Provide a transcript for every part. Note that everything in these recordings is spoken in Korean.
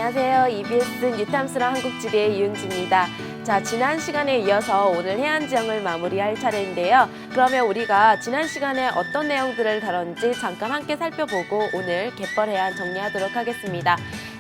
안녕하세요. EBS 뉴탐스랑 한국지리의 이은지입니다. 자, 지난 시간에 이어서 오늘 해안지형을 마무리할 차례인데요. 그러면 우리가 지난 시간에 어떤 내용들을 다뤘는지 잠깐 함께 살펴보고 오늘 갯벌 해안 정리하도록 하겠습니다.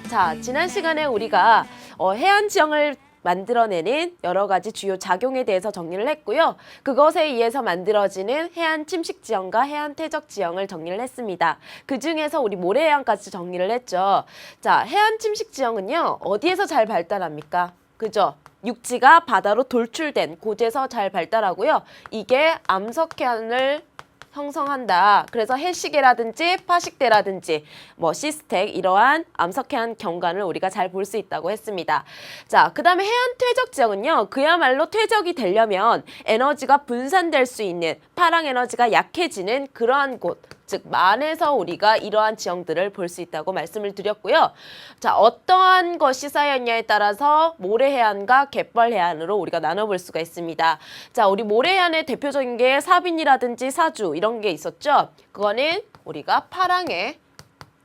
자, 지난 시간에 우리가 해안지형을 만들어내는 여러 가지 주요 작용에 대해서 정리를 했고요. 그것에 의해서 만들어지는 해안 침식 지형과 해안 퇴적 지형을 정리를 했습니다. 그 중에서 우리 모래해안까지 정리를 했죠. 자, 해안 침식 지형은요, 어디에서 잘 발달합니까? 그죠? 육지가 바다로 돌출된 곳에서 잘 발달하고요. 이게 암석해안을 형성한다. 그래서 해시계라든지 파식대라든지 뭐 시스텍 이러한 암석해안 경관을 우리가 잘 볼 수 있다고 했습니다. 자, 그 다음에 해안 퇴적 지형은요. 그야말로 퇴적이 되려면 에너지가 분산될 수 있는 파랑 에너지가 약해지는 그러한 곳, 즉 만에서 우리가 이러한 지형들을 볼 수 있다고 말씀을 드렸고요. 자, 어떠한 것이 쌓였냐에 따라서 모래해안과 갯벌해안으로 우리가 나눠볼 수가 있습니다. 자, 우리 모래해안의 대표적인 게 사빈이라든지 사주 이런 게 있었죠. 그거는 우리가 파랑의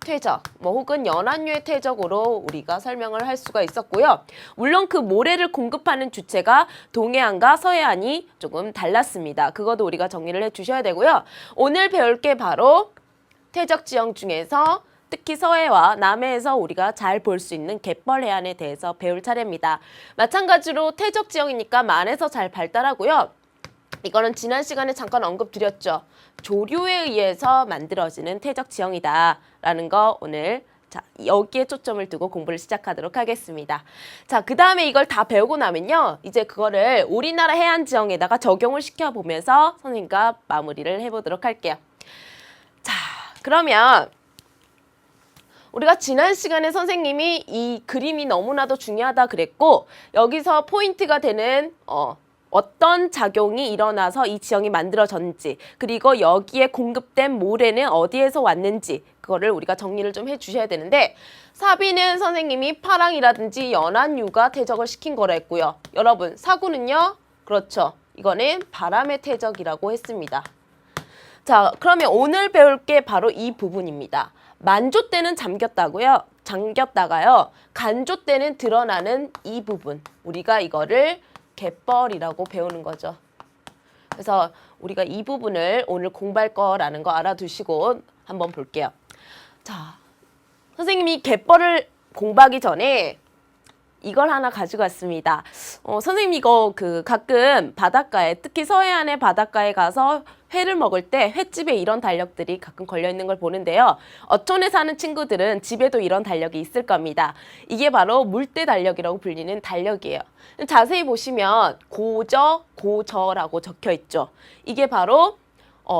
퇴적, 뭐 혹은 연안류의 퇴적으로 우리가 설명을 할 수가 있었고요. 물론 그 모래를 공급하는 주체가 동해안과 서해안이 조금 달랐습니다. 그것도 우리가 정리를 해주셔야 되고요. 오늘 배울 게 바로 퇴적 지형 중에서 특히 서해와 남해에서 우리가 잘 볼 수 있는 갯벌해안에 대해서 배울 차례입니다. 마찬가지로 퇴적 지형이니까 만에서 잘 발달하고요. 이거는 지난 시간에 잠깐 언급드렸죠. 조류에 의해서 만들어지는 퇴적 지형이다라는 거 오늘 자 여기에 초점을 두고 공부를 시작하도록 하겠습니다. 자, 그 다음에 이걸 다 배우고 나면요. 이제 그거를 우리나라 해안 지형에다가 적용을 시켜보면서 선생님과 마무리를 해보도록 할게요. 자, 그러면 우리가 지난 시간에 선생님이 이 그림이 너무나도 중요하다 그랬고 여기서 포인트가 되는 어떤 작용이 일어나서 이 지형이 만들어졌는지 그리고 여기에 공급된 모래는 어디에서 왔는지 그거를 우리가 정리를 좀 해주셔야 되는데 사비는 선생님이 파랑이라든지 연안류가 퇴적을 시킨 거라 했고요. 여러분 사구는요? 그렇죠. 이거는 바람의 퇴적이라고 했습니다. 자, 그러면 오늘 배울 게 바로 이 부분입니다. 만조 때는 잠겼다가요. 간조 때는 드러나는 이 부분. 우리가 이거를 갯벌이라고 배우는 거죠. 그래서 우리가 이 부분을 오늘 공부할 거라는 거 알아두시고 한번 볼게요. 자, 선생님이 갯벌을 공부하기 전에 이걸 하나 가지고 왔습니다. 선생님 이거 가끔 바닷가에 특히 서해안의 바닷가에 가서 회를 먹을 때 횟집에 이런 달력들이 가끔 걸려있는 걸 보는데요. 어촌에 사는 친구들은 집에도 이런 달력이 있을 겁니다. 이게 바로 물때 달력이라고 불리는 달력이에요. 자세히 보시면 고저, 고저라고 적혀 있죠. 이게 바로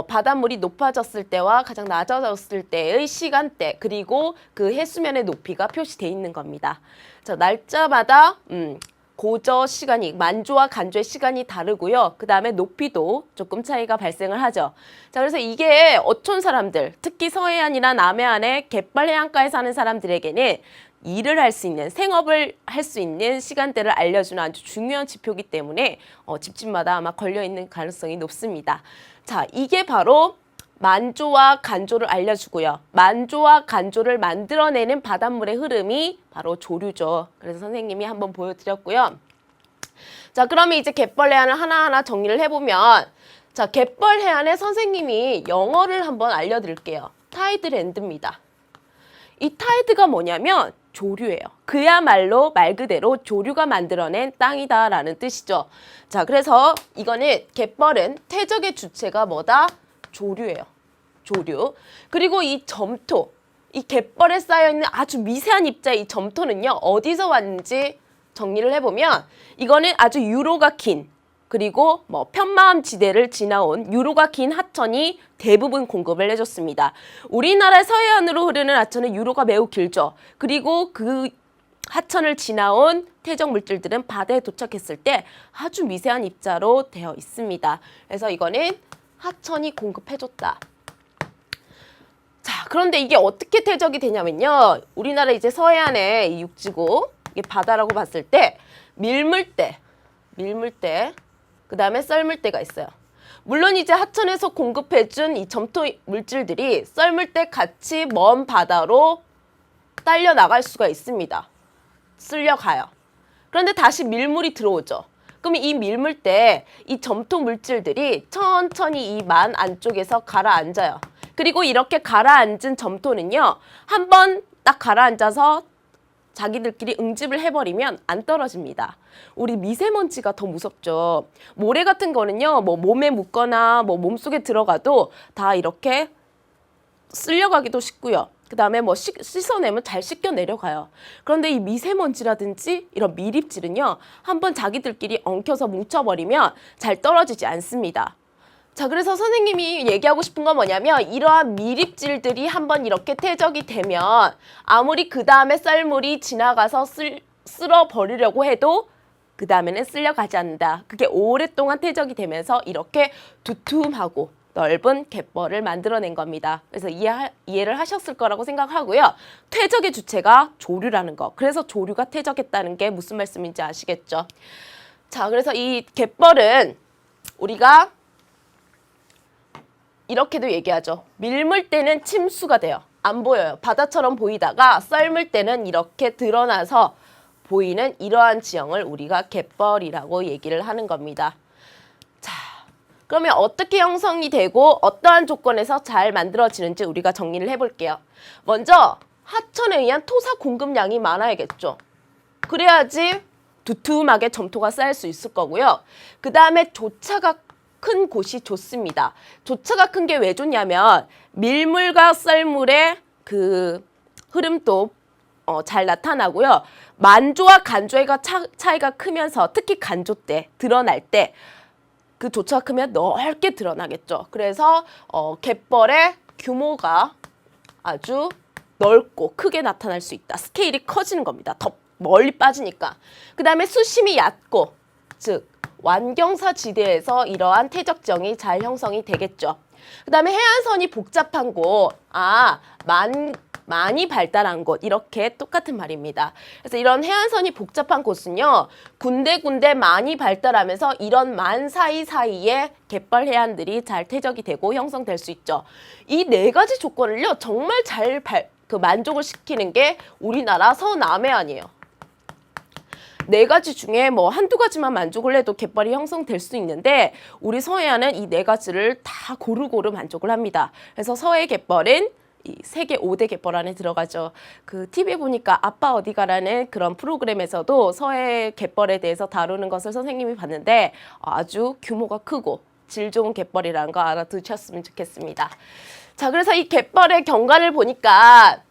바닷물이 높아졌을 때와 가장 낮아졌을 때의 시간대 그리고 그 해수면의 높이가 표시되어 있는 겁니다. 자, 날짜마다 고저 시간이 만조와 간조의 시간이 다르고요. 그 다음에 높이도 조금 차이가 발생을 하죠. 자, 그래서 이게 어촌 사람들, 특히 서해안이나 남해안의 갯벌 해안가에 사는 사람들에게는 일을 할 수 있는, 생업을 할 수 있는 시간대를 알려주는 아주 중요한 지표이기 때문에 집집마다 아마 걸려있는 가능성이 높습니다. 자, 이게 바로 만조와 간조를 알려주고요. 만조와 간조를 만들어내는 바닷물의 흐름이 바로 조류죠. 그래서 선생님이 한번 보여드렸고요. 자, 그러면 이제 갯벌 해안을 하나하나 정리를 해보면 자, 갯벌 해안에 선생님이 영어를 한번 알려드릴게요. 타이드랜드입니다. 이 타이드가 뭐냐면 조류예요. 그야말로 말 그대로 조류가 만들어낸 땅이다라는 뜻이죠. 자, 그래서 이거는 갯벌은 퇴적의 주체가 뭐다? 조류예요. 조류. 그리고 이 점토, 이 갯벌에 쌓여있는 아주 미세한 입자 이 점토는요. 어디서 왔는지 정리를 해보면 이거는 아주 유로가 긴 그리고 뭐 편마음 지대를 지나온 유로가 긴 하천이 대부분 공급을 해줬습니다. 우리나라 서해안으로 흐르는 하천은 유로가 매우 길죠. 그리고 그 하천을 지나온 퇴적 물질들은 바다에 도착했을 때 아주 미세한 입자로 되어 있습니다. 그래서 이거는 하천이 공급해줬다. 자, 그런데 이게 어떻게 퇴적이 되냐면요. 우리나라 이제 서해안의 육지고 이게 바다라고 봤을 때 밀물대, 그 다음에 썰물대가 있어요. 물론 이제 하천에서 공급해준 이 점토 물질들이 썰물대 같이 먼 바다로 딸려 나갈 수가 있습니다. 쓸려가요. 그런데 다시 밀물이 들어오죠. 그러면 이 밀물 때 이 점토 물질들이 천천히 이 만 안쪽에서 가라앉아요. 그리고 이렇게 가라앉은 점토는요, 한번 딱 가라앉아서 자기들끼리 응집을 해버리면 안 떨어집니다. 우리 미세먼지가 더 무섭죠. 모래 같은 거는요, 뭐 몸에 묻거나 뭐 몸속에 들어가도 다 이렇게 쓸려가기도 쉽고요. 그 다음에 뭐 씻어내면 잘 씻겨 내려가요. 그런데 이 미세먼지라든지 이런 미립질은요, 한번 자기들끼리 엉켜서 뭉쳐버리면 잘 떨어지지 않습니다. 자, 그래서 선생님이 얘기하고 싶은 건 뭐냐면, 이러한 미립질들이 한번 이렇게 퇴적이 되면 아무리 그 다음에 썰물이 지나가서 쓸어버리려고 해도 그 다음에는 쓸려가지 않는다. 그게 오랫동안 퇴적이 되면서 이렇게 두툼하고 넓은 갯벌을 만들어낸 겁니다. 그래서 이해를 하셨을 거라고 생각하고요. 퇴적의 주체가 조류라는 거. 그래서 조류가 퇴적했다는 게 무슨 말씀인지 아시겠죠? 자, 그래서 이 갯벌은 우리가 이렇게도 얘기하죠. 밀물 때는 침수가 돼요. 안 보여요. 바다처럼 보이다가 썰물 때는 이렇게 드러나서 보이는 이러한 지형을 우리가 갯벌이라고 얘기를 하는 겁니다. 자, 그러면 어떻게 형성이 되고 어떠한 조건에서 잘 만들어지는지 우리가 정리를 해볼게요. 먼저 하천에 의한 토사 공급량이 많아야겠죠. 그래야지 두툼하게 점토가 쌓일 수 있을 거고요. 그 다음에 조차가 큰 곳이 좋습니다. 조차가 큰 게 왜 좋냐면 밀물과 썰물의 그 흐름도 잘 나타나고요. 만조와 간조가 차이가 크면서 특히 간조 때 드러날 때 그 조차가 크면 넓게 드러나겠죠. 그래서 갯벌의 규모가 아주 넓고 크게 나타날 수 있다. 스케일이 커지는 겁니다. 더 멀리 빠지니까. 그 다음에 수심이 얕고, 즉 완경사 지대에서 이러한 퇴적지형이 잘 형성이 되겠죠. 그 다음에 해안선이 복잡한 곳, 많이 발달한 곳, 이렇게 똑같은 말입니다. 그래서 이런 해안선이 복잡한 곳은요, 군데군데 많이 발달하면서 이런 만 사이사이에 갯벌 해안들이 잘 퇴적이 되고 형성될 수 있죠. 이 네 가지 조건을요, 정말 잘 만족을 시키는 게 우리나라 서남해안이에요. 네 가지 중에 뭐 한두 가지만 만족을 해도 갯벌이 형성될 수 있는데, 우리 서해안은 이 네 가지를 다 고루고루 만족을 합니다. 그래서 서해 갯벌은 이 세계 5대 갯벌 안에 들어가죠. 그 TV에 보니까 아빠 어디가라는 그런 프로그램에서도 서해 갯벌에 대해서 다루는 것을 선생님이 봤는데 아주 규모가 크고 질 좋은 갯벌이라는 거 알아두셨으면 좋겠습니다. 자, 그래서 이 갯벌의 경관을 보니까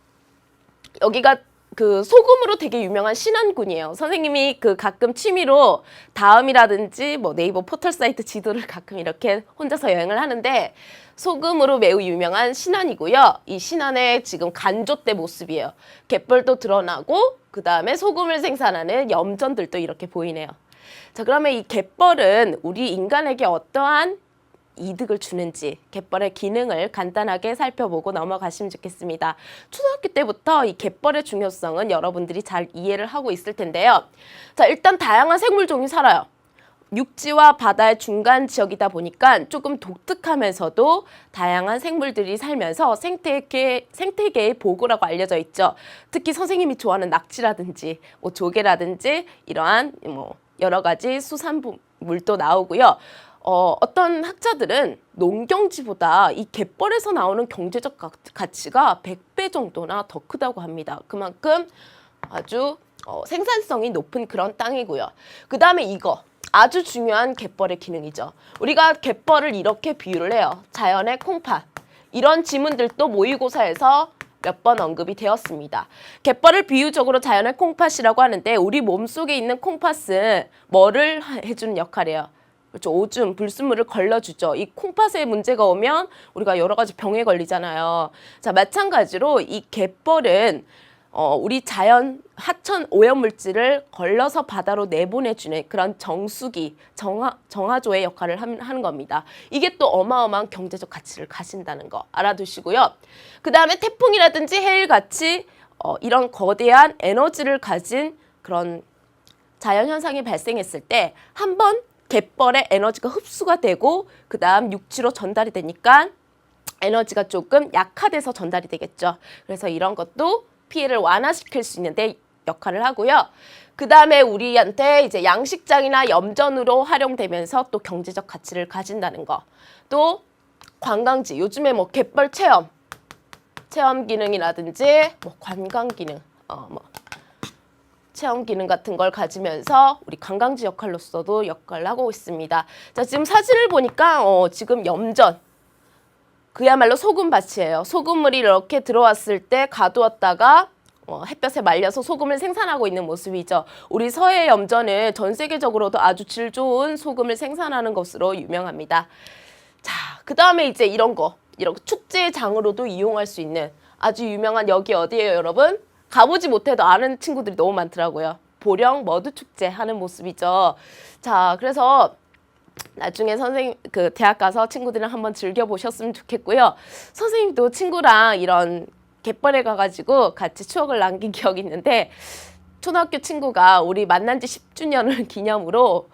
여기가 그 소금으로 되게 유명한 신안군이에요. 선생님이 그 가끔 취미로 다음이라든지 뭐 네이버 포털 사이트 지도를 가끔 이렇게 혼자서 여행을 하는데, 소금으로 매우 유명한 신안이고요. 이 신안의 지금 간조 때 모습이에요. 갯벌도 드러나고 그 다음에 소금을 생산하는 염전들도 이렇게 보이네요. 자, 그러면 이 갯벌은 우리 인간에게 어떠한 이득을 주는지 갯벌의 기능을 간단하게 살펴보고 넘어가시면 좋겠습니다. 초등학교 때부터 이 갯벌의 중요성은 여러분들이 잘 이해를 하고 있을 텐데요. 자, 일단 다양한 생물 종이 살아요. 육지와 바다의 중간 지역이다 보니까 조금 독특하면서도 다양한 생물들이 살면서 생태계의 보고라고 알려져 있죠. 특히 선생님이 좋아하는 낙지라든지 뭐 조개라든지 이러한 뭐 여러 가지 수산물도 나오고요. 어떤 학자들은 농경지보다 이 갯벌에서 나오는 경제적 가치가 100배 정도나 더 크다고 합니다. 그만큼 아주 생산성이 높은 그런 땅이고요. 그 다음에 이거 아주 중요한 갯벌의 기능이죠. 우리가 갯벌을 이렇게 비유를 해요. 자연의 콩팥. 이런 지문들도 모의고사에서 몇 번 언급이 되었습니다. 갯벌을 비유적으로 자연의 콩팥이라고 하는데, 우리 몸속에 있는 콩팥은 뭐를 해주는 역할이에요? 그렇죠. 오줌, 불순물을 걸러주죠. 이 콩팥에 문제가 오면 우리가 여러 가지 병에 걸리잖아요. 자, 마찬가지로 이 갯벌은 우리 자연 하천 오염물질을 걸러서 바다로 내보내주는 그런 정수기, 정화조의 역할을 하는 겁니다. 이게 또 어마어마한 경제적 가치를 가진다는 거 알아두시고요. 그 다음에 태풍이라든지 해일같이 이런 거대한 에너지를 가진 그런 자연현상이 발생했을 때 한번 갯벌에 에너지가 흡수가 되고 그 다음 육지로 전달이 되니까 에너지가 조금 약화돼서 전달이 되겠죠. 그래서 이런 것도 피해를 완화시킬 수 있는데 역할을 하고요. 그 다음에 우리한테 이제 양식장이나 염전으로 활용되면서 또 경제적 가치를 가진다는 거. 또 관광지, 요즘에 뭐 갯벌 체험 기능이라든지 뭐 관광 기능, 체험 기능 같은 걸 가지면서 우리 관광지 역할로서도 역할을 하고 있습니다. 자, 지금 사진을 보니까 지금 염전, 그야말로 소금밭이에요. 소금물이 이렇게 들어왔을 때 가두었다가 햇볕에 말려서 소금을 생산하고 있는 모습이죠. 우리 서해 염전은 전 세계적으로도 아주 질 좋은 소금을 생산하는 것으로 유명합니다. 자, 그 다음에 이제 이런 축제장으로도 이용할 수 있는 아주 유명한 여기 어디예요, 여러분? 가보지 못해도 아는 친구들이 너무 많더라고요. 보령 머드축제 하는 모습이죠. 자, 그래서 나중에 대학 가서 친구들이랑 한번 즐겨보셨으면 좋겠고요. 선생님도 친구랑 이런 갯벌에 가가지고 같이 추억을 남긴 기억이 있는데, 초등학교 친구가 우리 만난 지 10주년을 기념으로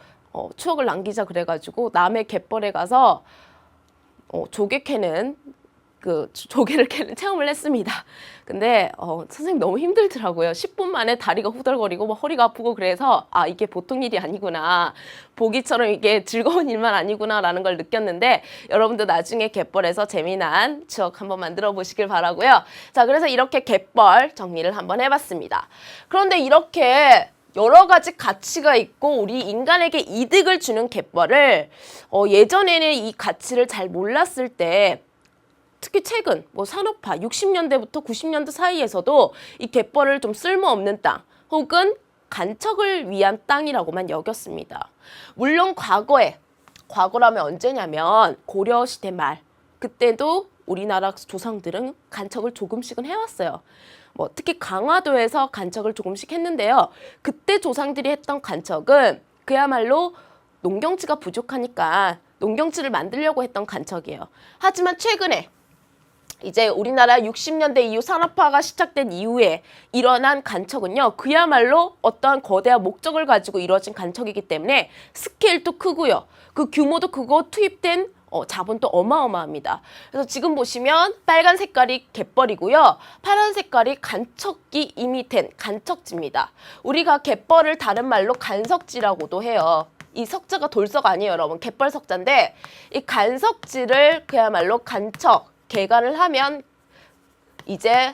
추억을 남기자 그래가지고 남해 갯벌에 가서 조개를 캐는 체험을 했습니다. 근데 선생님 너무 힘들더라고요. 10분 만에 다리가 후들거리고 막 허리가 아프고 그래서 이게 보통 일이 아니구나. 보기처럼 이게 즐거운 일만 아니구나라는 걸 느꼈는데, 여러분도 나중에 갯벌에서 재미난 추억 한번 만들어 보시길 바라고요. 자, 그래서 이렇게 갯벌 정리를 한번 해봤습니다. 그런데 이렇게 여러 가지 가치가 있고 우리 인간에게 이득을 주는 갯벌을 예전에는 이 가치를 잘 몰랐을 때, 특히 최근 산업화 60년대부터 90년대 사이에서도 이 갯벌을 좀 쓸모없는 땅 혹은 간척을 위한 땅이라고만 여겼습니다. 물론 과거라면 언제냐면 고려시대 말, 그때도 우리나라 조상들은 간척을 조금씩은 해왔어요. 특히 강화도에서 간척을 조금씩 했는데요. 그때 조상들이 했던 간척은 그야말로 농경지가 부족하니까 농경지를 만들려고 했던 간척이에요. 하지만 최근에 이제 우리나라 60년대 이후 산업화가 시작된 이후에 일어난 간척은요, 그야말로 어떠한 거대한 목적을 가지고 이루어진 간척이기 때문에 스케일도 크고요. 그 규모도 크고 투입된 자본도 어마어마합니다. 그래서 지금 보시면 빨간 색깔이 갯벌이고요. 파란 색깔이 간척이 이미 된 간척지입니다. 우리가 갯벌을 다른 말로 간석지라고도 해요. 이 석자가 돌석 아니에요, 여러분. 갯벌 석자인데 이 간석지를 그야말로 간척, 개간을 하면 이제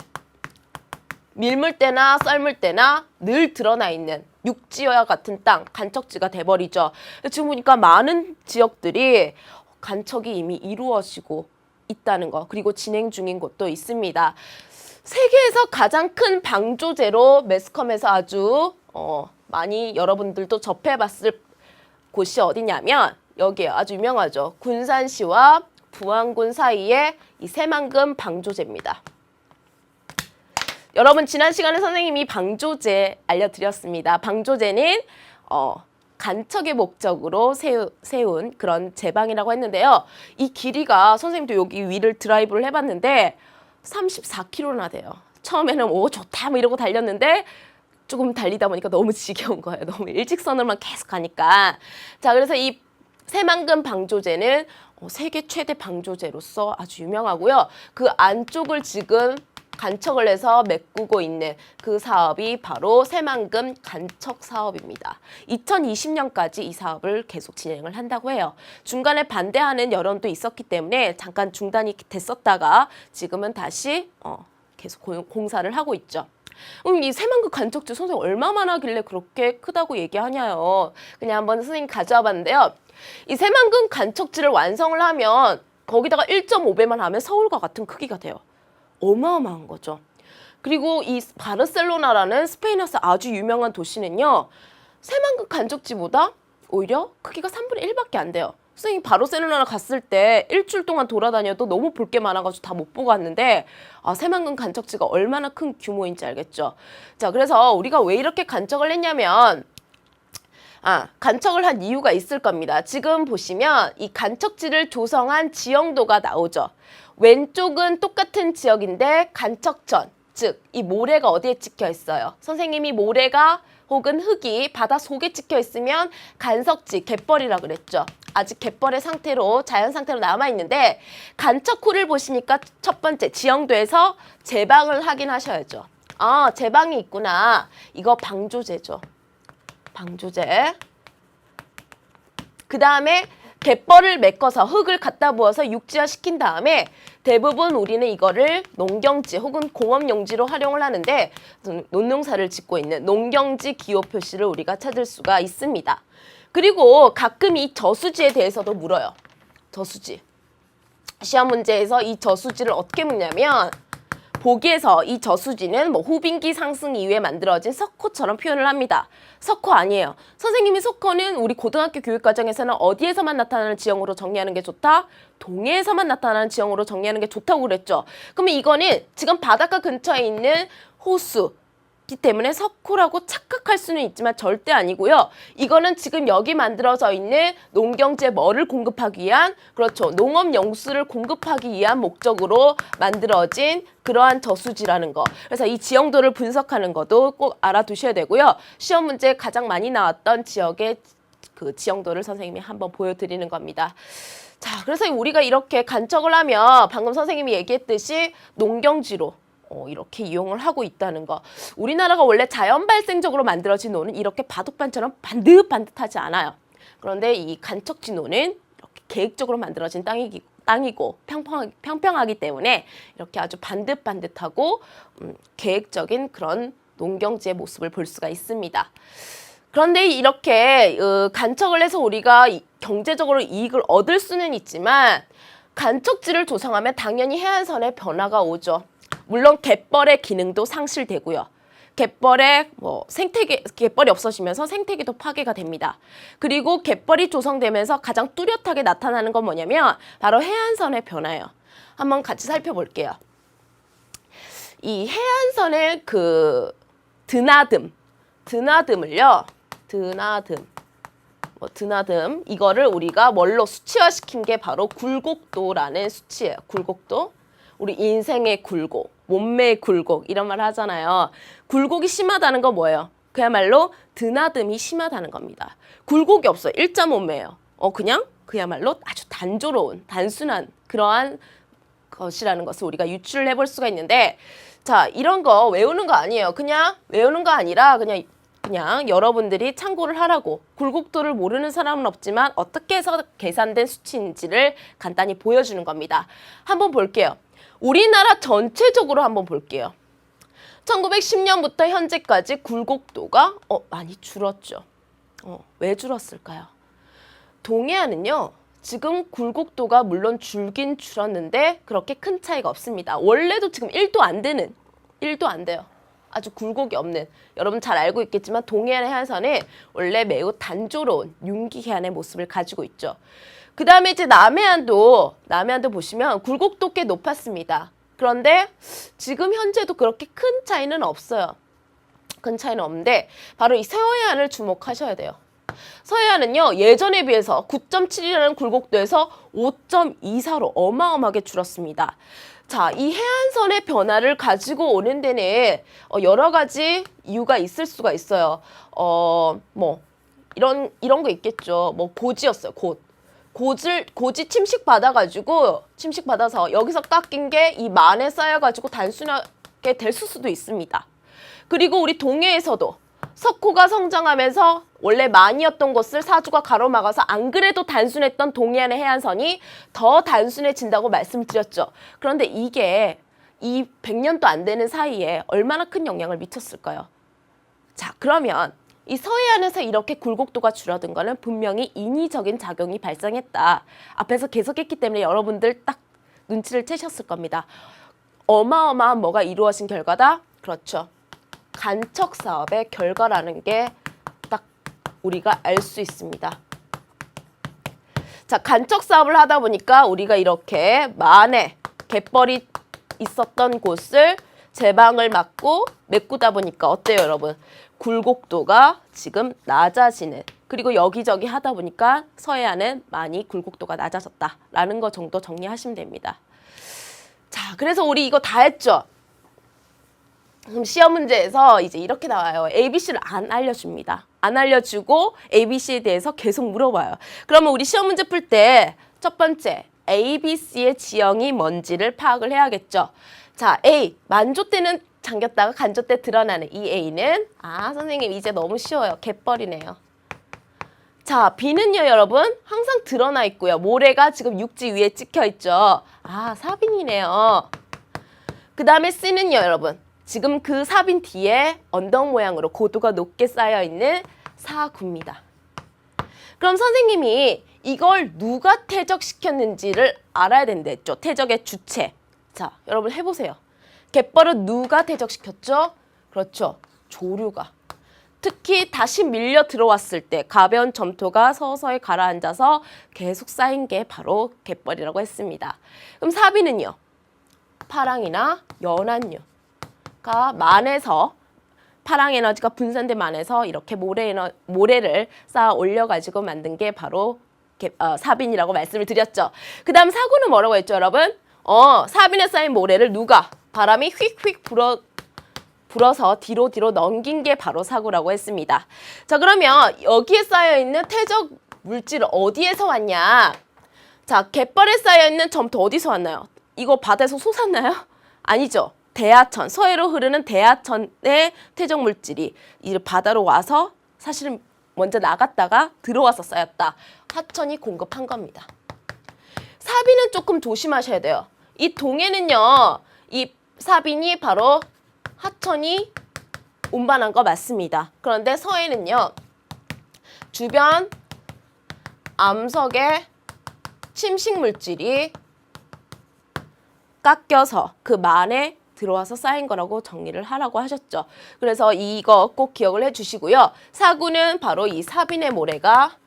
밀물 때나 썰물 때나 늘 드러나 있는 육지와 같은 땅, 간척지가 돼버리죠. 지금 보니까 많은 지역들이 간척이 이미 이루어지고 있다는 거, 그리고 진행 중인 곳도 있습니다. 세계에서 가장 큰 방조제로 매스컴에서 아주 많이 여러분들도 접해봤을 곳이 어디냐면 여기에요. 아주 유명하죠. 군산시와 부안군 사이에 이 새만금 방조제입니다. 여러분, 지난 시간에 선생님이 방조제 알려드렸습니다. 방조제는 간척의 목적으로 세운 그런 제방이라고 했는데요. 이 길이가 선생님도 여기 위를 드라이브를 해봤는데 34km나 돼요. 처음에는 좋다 이러고 달렸는데 조금 달리다 보니까 너무 지겨운 거예요. 너무 일직선으로만 계속 가니까. 자, 그래서 이 새만금 방조제는 세계 최대 방조제로서 아주 유명하고요. 그 안쪽을 지금 간척을 해서 메꾸고 있는 그 사업이 바로 새만금 간척 사업입니다. 2020년까지 이 사업을 계속 진행을 한다고 해요. 중간에 반대하는 여론도 있었기 때문에 잠깐 중단이 됐었다가 지금은 다시 계속 공사를 하고 있죠. 이 새만금 간척지 선생님 얼마만 하길래 그렇게 크다고 얘기하냐요. 그냥 한번 선생님 가져와 봤는데요. 이 새만금 간척지를 완성을 하면 거기다가 1.5배만 하면 서울과 같은 크기가 돼요. 어마어마한 거죠. 그리고 이 바르셀로나라는 스페인에서 아주 유명한 도시는요, 새만금 간척지보다 오히려 크기가 3분의 1밖에 안 돼요. 선생님 바르셀로나 갔을 때 일주일 동안 돌아다녀도 너무 볼 게 많아가지고 다 못 보고 왔는데 새만금 간척지가 얼마나 큰 규모인지 알겠죠. 자, 그래서 우리가 왜 이렇게 간척을 했냐면 간척을 한 이유가 있을 겁니다. 지금 보시면 이 간척지를 조성한 지형도가 나오죠. 왼쪽은 똑같은 지역인데 간척전, 즉 이 모래가 어디에 찍혀 있어요? 선생님이 모래가 혹은 흙이 바다 속에 찍혀 있으면 간석지, 갯벌이라 그랬죠. 아직 갯벌의 상태로, 자연 상태로 남아있는데 간척호를 보시니까 첫 번째 지형도에서 제방을 하긴 하셔야죠. 아, 제방이 있구나. 이거 방조제죠. 방조제. 그 다음에 갯벌을 메꿔서 흙을 갖다 부어서 육지화 시킨 다음에 대부분 우리는 이거를 농경지 혹은 공업용지로 활용을 하는데 논농사를 짓고 있는 농경지 기호 표시를 우리가 찾을 수가 있습니다. 그리고 가끔 이 저수지에 대해서도 물어요. 저수지. 시험 문제에서 이 저수지를 어떻게 묻냐면 보기에서 이 저수지는 뭐 후빙기 상승 이후에 만들어진 석호처럼 표현을 합니다. 석호 아니에요. 선생님이 석호는 우리 고등학교 교육과정에서는 어디에서만 나타나는 지형으로 정리하는 게 좋다? 동해에서만 나타나는 지형으로 정리하는 게 좋다고 그랬죠. 그러면 이거는 지금 바닷가 근처에 있는 호수 기 때문에 석호라고 착각할 수는 있지만 절대 아니고요. 이거는 지금 여기 만들어져 있는 농경재 뭐를 공급하기 위한 그렇죠. 농업 용수를 공급하기 위한 목적으로 만들어진 그러한 저수지라는 거. 그래서 이 지형도를 분석하는 것도 꼭 알아두셔야 되고요. 시험 문제에 가장 많이 나왔던 지역의 그 지형도를 선생님이 한번 보여드리는 겁니다. 자, 그래서 우리가 이렇게 간척을 하면 방금 선생님이 얘기했듯이 농경지로 이렇게 이용을 하고 있다는 거. 우리나라가 원래 자연 발생적으로 만들어진 노는 이렇게 바둑판처럼 반듯반듯하지 않아요. 그런데 이 간척지노는 이렇게 계획적으로 만들어진 땅이고 평평하기 때문에 이렇게 아주 반듯반듯하고 계획적인 그런 농경지의 모습을 볼 수가 있습니다. 그런데 이렇게 간척을 해서 우리가 경제적으로 이익을 얻을 수는 있지만 간척지를 조성하면 당연히 해안선에 변화가 오죠. 물론 갯벌의 기능도 상실되고요. 갯벌에 갯벌이 없어지면서 생태계도 파괴가 됩니다. 그리고 갯벌이 조성되면서 가장 뚜렷하게 나타나는 건 뭐냐면 바로 해안선의 변화예요. 한번 같이 살펴볼게요. 이 해안선의 그 드나듬을요. 드나듬 이거를 우리가 뭘로 수치화시킨 게 바로 굴곡도라는 수치예요. 굴곡도. 우리 인생의 굴곡, 몸매의 굴곡 이런 말 하잖아요. 굴곡이 심하다는 건 뭐예요? 그야말로 드나듦이 심하다는 겁니다. 굴곡이 없어요. 1.5매예요. 그야말로 아주 단조로운, 단순한 그러한 것이라는 것을 우리가 유추를 해볼 수가 있는데 자, 이런 거 외우는 거 아니에요. 그냥 외우는 거 아니라 그냥 여러분들이 참고를 하라고. 굴곡도를 모르는 사람은 없지만 어떻게 해서 계산된 수치인지를 간단히 보여주는 겁니다. 한번 볼게요. 우리나라 전체적으로 한번 볼게요. 1910년부터 현재까지 굴곡도가 많이 줄었죠. 왜 줄었을까요? 동해안은요. 지금 굴곡도가 물론 줄긴 줄었는데 그렇게 큰 차이가 없습니다. 원래도 지금 1도 안 돼요. 아주 굴곡이 없는 여러분 잘 알고 있겠지만 동해안 해안선은 원래 매우 단조로운 융기 해안의 모습을 가지고 있죠. 그 다음에 이제 남해안도 보시면 굴곡도 꽤 높았습니다. 그런데 지금 현재도 그렇게 큰 차이는 없어요. 큰 차이는 없는데 바로 이 서해안을 주목하셔야 돼요. 서해안은요 예전에 비해서 9.7이라는 굴곡도에서 5.24로 어마어마하게 줄었습니다. 자, 이 해안선의 변화를 가지고 오는 데는 여러 가지 이유가 있을 수가 있어요. 이런 거 있겠죠. 고지였어요. 고지 침식받아서 여기서 깎인 게 이 만에 쌓여가지고 단순하게 될 수도 있습니다. 그리고 우리 동해에서도 석호가 성장하면서 원래 만이었던 곳을 사주가 가로막아서 안 그래도 단순했던 동해안의 해안선이 더 단순해진다고 말씀드렸죠. 그런데 이게 이 100년도 안 되는 사이에 얼마나 큰 영향을 미쳤을까요? 자, 그러면 이 서해안에서 이렇게 굴곡도가 줄어든 거는 분명히 인위적인 작용이 발생했다. 앞에서 계속했기 때문에 여러분들 딱 눈치를 채셨을 겁니다. 어마어마한 뭐가 이루어진 결과다? 그렇죠. 간척 사업의 결과라는 게 딱 우리가 알 수 있습니다. 자, 간척 사업을 하다 보니까 우리가 이렇게 만에 갯벌이 있었던 곳을 제방을 막고 메꾸다 보니까 어때요, 여러분? 굴곡도가 지금 낮아지는 그리고 여기저기 하다 보니까 서해안은 많이 굴곡도가 낮아졌다라는 거 정도 정리하시면 됩니다. 자, 그래서 우리 이거 다 했죠? 그럼 시험 문제에서 이제 이렇게 나와요. ABC를 안 알려줍니다. 안 알려주고 ABC에 대해서 계속 물어봐요. 그러면 우리 시험 문제 풀 때 첫 번째 ABC의 지형이 뭔지를 파악을 해야겠죠. 자, A, 만조 때는 잠겼다가 간조 때 드러나는 이 A는 선생님 이제 너무 쉬워요. 갯벌이네요. 자, B는요, 여러분 항상 드러나 있고요. 모래가 지금 육지 위에 찍혀 있죠. 사빈이네요. 그 다음에 C는요, 여러분 지금 그 사빈 뒤에 언덕 모양으로 고도가 높게 쌓여 있는 사구입니다. 그럼 선생님이 이걸 누가 퇴적시켰는지를 알아야 된댔죠. 퇴적의 주체. 자, 여러분 해보세요. 갯벌은 누가 퇴적시켰죠? 그렇죠. 조류가. 특히 다시 밀려 들어왔을 때 가벼운 점토가 서서히 가라앉아서 계속 쌓인 게 바로 갯벌이라고 했습니다. 그럼 사비는요? 파랑이나 연안류가 만에서 파랑 에너지가 분산된 만에서 이렇게 모래를 쌓아 올려가지고 만든 게 바로 사빈이라고 말씀을 드렸죠. 그 다음 사구는 뭐라고 했죠, 여러분? 사빈에 쌓인 모래를 누가? 바람이 휙휙 불어서 뒤로 넘긴 게 바로 사구라고 했습니다. 자, 그러면 여기에 쌓여있는 퇴적 물질은 어디에서 왔냐? 자, 갯벌에 쌓여있는 점토 어디서 왔나요? 이거 바다에서 솟았나요? 아니죠. 대하천, 서해로 흐르는 대하천의 퇴적 물질이 이 바다로 와서 사실은 먼저 나갔다가 들어와서 쌓였다. 하천이 공급한 겁니다. 사비는 조금 조심하셔야 돼요. 이 동해는요, 이 사빈이 바로 하천이 운반한 거 맞습니다. 그런데 서해는요, 주변 암석의 침식 물질이 깎여서 그 만에 들어와서 쌓인 거라고 정리를 하라고 하셨죠. 그래서 이거 꼭 기억을 해주시고요. 사구는 바로 이 사빈의 모래가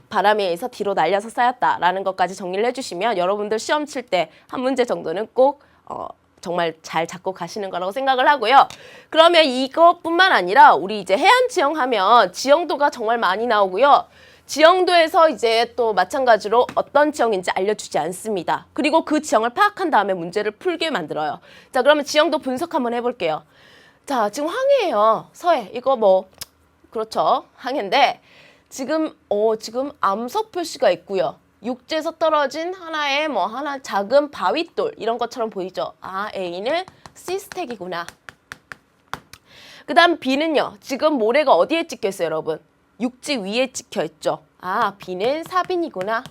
바람에 의해서 뒤로 날려서 쌓였다라는 것까지 정리를 해주시면 여러분들 시험 칠 때 한 문제 정도는 꼭 정말 잘 잡고 가시는 거라고 생각을 하고요. 그러면 이것뿐만 아니라 우리 이제 해안 지형 하면 지형도가 정말 많이 나오고요. 지형도에서 이제 또 마찬가지로 어떤 지형인지 알려주지 않습니다. 그리고 그 지형을 파악한 다음에 문제를 풀게 만들어요. 자, 그러면 지형도 분석 한번 해볼게요. 자, 지금 항해예요. 서해. 이거 뭐 그렇죠. 항해인데 지금 암석 표시가 있고요. 육지에서 떨어진 하나의 하나 작은 바윗돌 이런 것처럼 보이죠. A는 C스택이구나. 그 다음 B는요. 지금 모래가 어디에 찍혀 있어요, 여러분? 육지 위에 찍혀 있죠. B는 사빈이구나.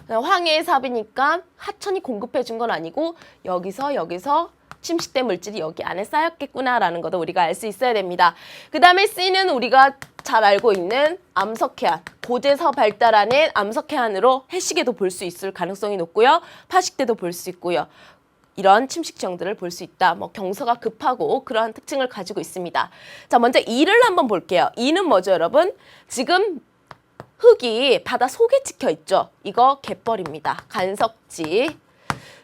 황해의 사비니까 하천이 공급해 준 건 아니고 여기서 침식된 물질이 여기 안에 쌓였겠구나라는 것도 우리가 알 수 있어야 됩니다. 그 다음에 C는 우리가 잘 알고 있는 암석해안, 고제서 발달하는 암석해안으로 해시계도 볼 수 있을 가능성이 높고요. 파식대도 볼 수 있고요. 이런 침식 지형들을 볼 수 있다. 경서가 급하고 그러한 특징을 가지고 있습니다. 자, 먼저 E를 한번 볼게요. E는 뭐죠, 여러분? 지금 흙이 바다 속에 찍혀 있죠. 이거 갯벌입니다. 간석지.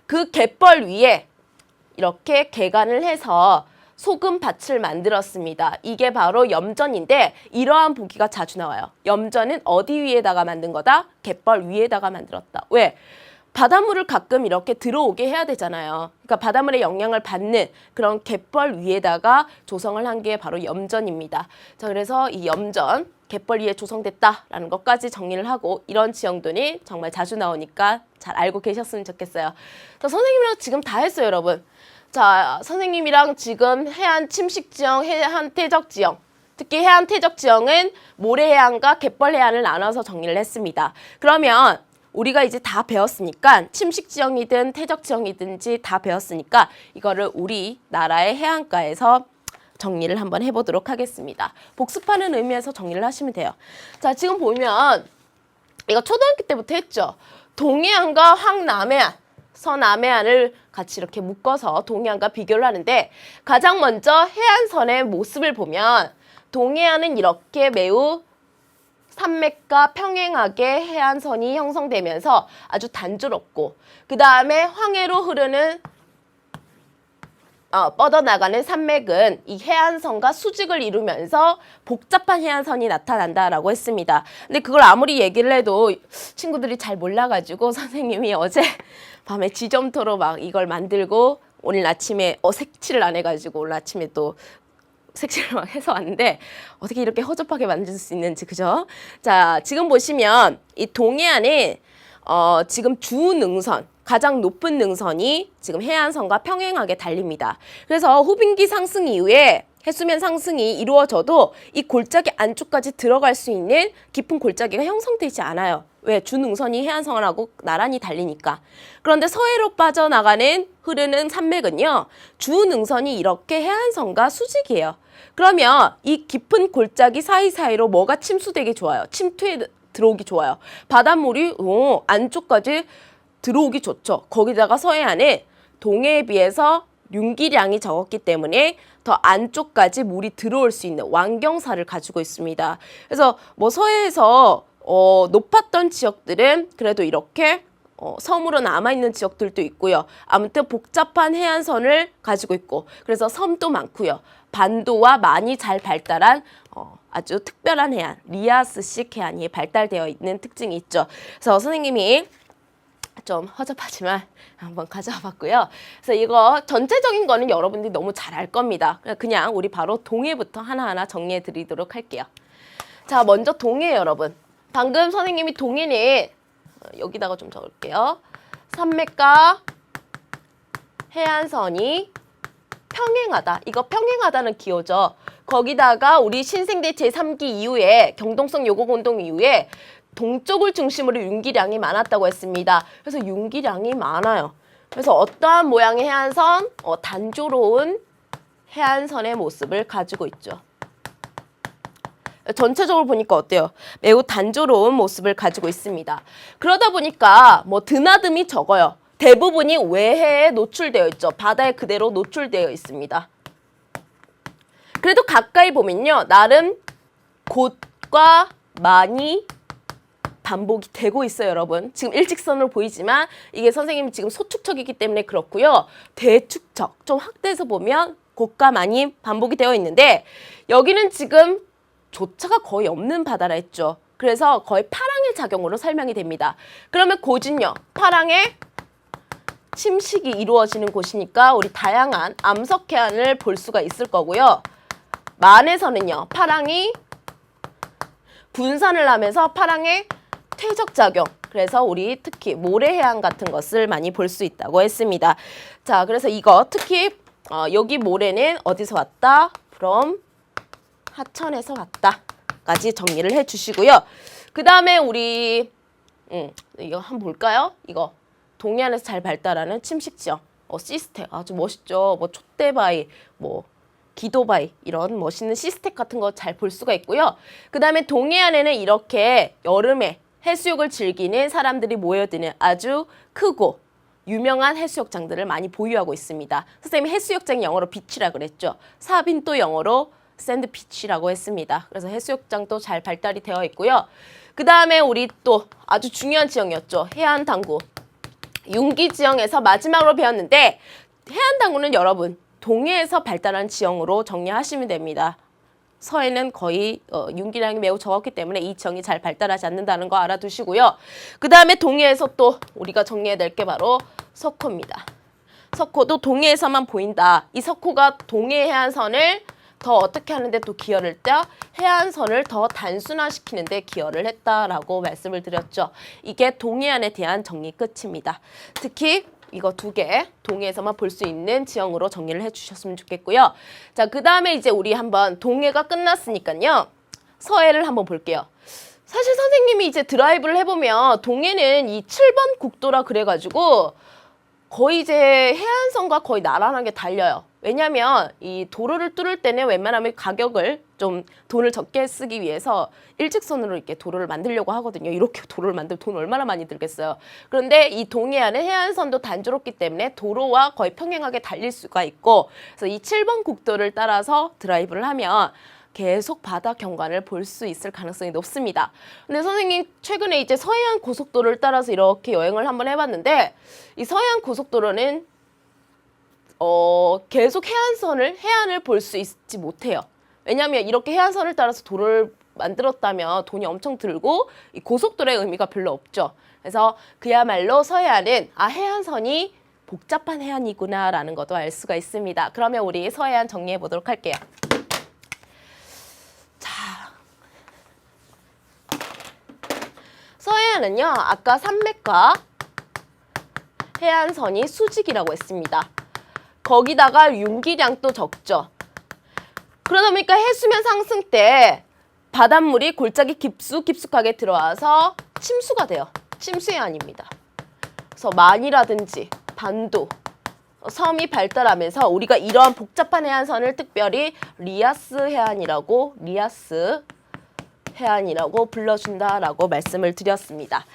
그 갯벌 위에 이렇게 개간을 해서 소금밭을 만들었습니다. 이게 바로 염전인데 이러한 보기가 자주 나와요. 염전은 어디 위에다가 만든 거다? 갯벌 위에다가 만들었다. 왜? 바닷물을 가끔 이렇게 들어오게 해야 되잖아요. 그러니까 바닷물의 영향을 받는 그런 갯벌 위에다가 조성을 한 게 바로 염전입니다. 자, 그래서 이 염전, 갯벌 위에 조성됐다라는 것까지 정리를 하고 이런 지형들이 정말 자주 나오니까 잘 알고 계셨으면 좋겠어요. 자, 선생님이랑 지금 다 했어요, 여러분. 자, 선생님이랑 지금 해안 침식 지형, 해안 퇴적 지형, 특히 해안 퇴적 지형은 모래해안과 갯벌해안을 나눠서 정리를 했습니다. 그러면 우리가 이제 다 배웠으니까 침식 지형이든 퇴적 지형이든지 다 배웠으니까 이거를 우리나라의 해안가에서 정리를 한번 해보도록 하겠습니다. 복습하는 의미에서 정리를 하시면 돼요. 자, 지금 보면 이거 초등학교 때부터 했죠. 동해안과 황남해안, 서남해안을 같이 이렇게 묶어서 동해안과 비교를 하는데 가장 먼저 해안선의 모습을 보면 동해안은 이렇게 매우 산맥과 평행하게 해안선이 형성되면서 아주 단조롭고 그 다음에 황해로 흐르는 뻗어나가는 산맥은 이 해안선과 수직을 이루면서 복잡한 해안선이 나타난다라고 했습니다. 근데 그걸 아무리 얘기를 해도 친구들이 잘 몰라가지고 선생님이 어제 밤에 지점토로 막 이걸 만들고 오늘 아침에 색칠을 안 해가지고 오늘 아침에 또 색칠을 막 해서 왔는데 어떻게 이렇게 허접하게 만들 수 있는지, 그죠? 자, 지금 보시면 이 동해안에 지금 주 능선, 가장 높은 능선이 지금 해안선과 평행하게 달립니다. 그래서 후빈기 상승 이후에 해수면 상승이 이루어져도 이 골짜기 안쪽까지 들어갈 수 있는 깊은 골짜기가 형성되지 않아요. 왜? 주능선이 해안선하고 나란히 달리니까. 그런데 서해로 빠져나가는 흐르는 산맥은요. 주능선이 이렇게 해안선과 수직이에요. 그러면 이 깊은 골짜기 사이사이로 뭐가 침수되기 좋아요? 침투에 들어오기 좋아요. 바닷물이 안쪽까지 들어오기 좋죠. 거기다가 서해안은 동해에 비해서 윤기량이 적었기 때문에 더 안쪽까지 물이 들어올 수 있는 완경사를 가지고 있습니다. 그래서 뭐 서해에서 높았던 지역들은 그래도 이렇게 섬으로 남아있는 지역들도 있고요. 아무튼 복잡한 해안선을 가지고 있고 그래서 섬도 많고요. 반도와 많이 잘 발달한 아주 특별한 해안, 리아스식 해안이 발달되어 있는 특징이 있죠. 그래서 선생님이 좀 허접하지만 한번 가져와 봤고요. 그래서 이거 전체적인 거는 여러분들이 너무 잘 알 겁니다. 그냥 우리 바로 동해부터 하나하나 정리해 드리도록 할게요. 자, 먼저 동해 여러분. 방금 선생님이 동해는 여기다가 좀 적을게요. 산맥과 해안선이 평행하다. 이거 평행하다는 기호죠. 거기다가 우리 신생대 제3기 이후에 경동성 요곡 운동 이후에 동쪽을 중심으로 윤기량이 많았다고 했습니다. 그래서 윤기량이 많아요. 그래서 어떠한 모양의 해안선? 단조로운 해안선의 모습을 가지고 있죠. 전체적으로 보니까 어때요? 매우 단조로운 모습을 가지고 있습니다. 그러다 보니까 뭐 드나듦이 적어요. 대부분이 외해에 노출되어 있죠. 바다에 그대로 노출되어 있습니다. 그래도 가까이 보면요. 나름 곧과 많이 반복이 되고 있어요, 여러분. 지금 일직선으로 보이지만 이게 선생님이 지금 소축척이기 때문에 그렇고요. 대축척, 좀 확대해서 보면 곧과 많이 반복이 되어 있는데 여기는 지금 조차가 거의 없는 바다라 했죠. 그래서 거의 파랑의 작용으로 설명이 됩니다. 그러면 곧은요. 파랑의 침식이 이루어지는 곳이니까 우리 다양한 암석해안을 볼 수가 있을 거고요. 만에서는요. 파랑이 분산을 하면서 파랑의 퇴적작용, 그래서 우리 특히 모래해안 같은 것을 많이 볼 수 있다고 했습니다. 자, 그래서 이거 특히 여기 모래는 어디서 왔다? from 하천에서 왔다까지 정리를 해주시고요. 그 다음에 우리 이거 한번 볼까요? 이거 동해안에서 잘 발달하는 침식지형 시스텍 아주 멋있죠. 뭐 촛대바위, 뭐 기도바위 이런 멋있는 시스텍 같은 거 잘 볼 수가 있고요. 그 다음에 동해안에는 이렇게 여름에 해수욕을 즐기는 사람들이 모여드는 아주 크고 유명한 해수욕장들을 많이 보유하고 있습니다. 선생님이 해수욕장이 영어로 비치라 그랬죠. 사빈도 영어로 샌드 비치라고 했습니다. 그래서 해수욕장도 잘 발달이 되어 있고요. 그 다음에 우리 또 아주 중요한 지형이었죠. 해안당구. 윤기 지형에서 마지막으로 배웠는데 해안당구는 여러분 동해에서 발달한 지형으로 정리하시면 됩니다. 서해는 거의 윤기량이 매우 적었기 때문에 이 지형이 잘 발달하지 않는다는 거 알아두시고요. 그 다음에 동해에서 또 우리가 정리해야 될 게 바로 석호입니다. 석호도 동해에서만 보인다. 이 석호가 동해 해안선을 더 어떻게 하는데 또 기여를 했다? 해안선을 더 단순화시키는 데 기여를 했다라고 말씀을 드렸죠. 이게 동해안에 대한 정리 끝입니다. 특히 이거 두 개 동해에서만 볼 수 있는 지형으로 정리를 해주셨으면 좋겠고요. 자, 그 다음에 이제 우리 한번 동해가 끝났으니까요. 서해를 한번 볼게요. 사실 선생님이 이제 드라이브를 해보면 동해는 이 7번 국도라 그래가지고 거의 이제 해안선과 거의 나란하게 달려요. 왜냐하면 이 도로를 뚫을 때는 웬만하면 가격을 좀 돈을 적게 쓰기 위해서 일직선으로 이렇게 도로를 만들려고 하거든요. 이렇게 도로를 만들면 돈 얼마나 많이 들겠어요. 그런데 이 동해안은 해안선도 단조롭기 때문에 도로와 거의 평행하게 달릴 수가 있고 그래서 이 7번 국도를 따라서 드라이브를 하면 계속 바다 경관을 볼 수 있을 가능성이 높습니다. 근데 선생님 최근에 이제 서해안 고속도로를 따라서 이렇게 여행을 한번 해봤는데 이 서해안 고속도로는 계속 해안을 볼 수 있지 못해요. 왜냐하면 이렇게 해안선을 따라서 도로를 만들었다면 돈이 엄청 들고 이 고속도로의 의미가 별로 없죠. 그래서 그야말로 서해안은 해안선이 복잡한 해안이구나라는 것도 알 수가 있습니다. 그러면 우리 서해안 정리해 보도록 할게요. 서해안은요, 아까 산맥과 해안선이 수직이라고 했습니다. 거기다가 윤기량도 적죠. 그러다 보니까 해수면 상승 때 바닷물이 골짜기 깊숙하게 들어와서 침수가 돼요. 침수해안입니다. 그래서 만이라든지 반도, 섬이 발달하면서 우리가 이러한 복잡한 해안선을 특별히 리아스 해안이라고 불러준다라고 말씀을 드렸습니다.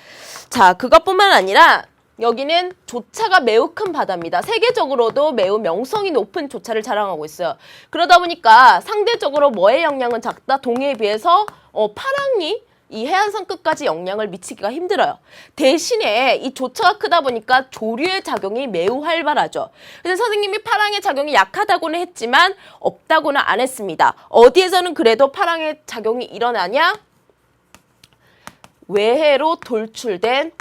자, 그것뿐만 아니라 여기는 조차가 매우 큰 바다입니다. 세계적으로도 매우 명성이 높은 조차를 자랑하고 있어요. 그러다 보니까 상대적으로 뭐의 영향은 작다? 동해에 비해서 파랑이 이 해안선 끝까지 영향을 미치기가 힘들어요. 대신에 이 조차가 크다 보니까 조류의 작용이 매우 활발하죠. 그래서 선생님이 파랑의 작용이 약하다고는 했지만 없다고는 안 했습니다. 어디에서는 그래도 파랑의 작용이 일어나냐? 외해로 돌출된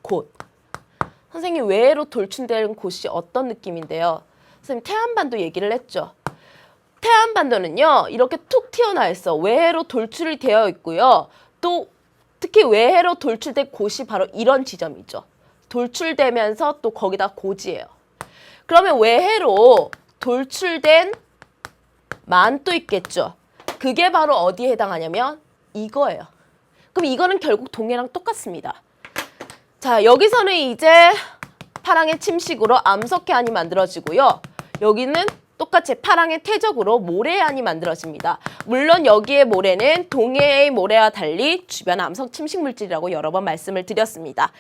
곳. 선생님, 외해로 돌출된 곳이 어떤 느낌인데요? 선생님, 태안반도 얘기를 했죠. 태안반도는요, 이렇게 툭 튀어나와 있어. 외해로 돌출이 되어 있고요. 또 특히 외해로 돌출된 곳이 바로 이런 지점이죠. 돌출되면서 또 거기다 고지예요. 그러면 외해로 돌출된 만도 있겠죠. 그게 바로 어디에 해당하냐면 이거예요. 그럼 이거는 결국 동해랑 똑같습니다. 자, 여기서는 이제 파랑의 침식으로 암석해안이 만들어지고요. 여기는 똑같이 파랑의 퇴적으로 모래해안이 만들어집니다. 물론 여기에 모래는 동해의 모래와 달리 주변 암석 침식 물질이라고 여러 번 말씀을 드렸습니다.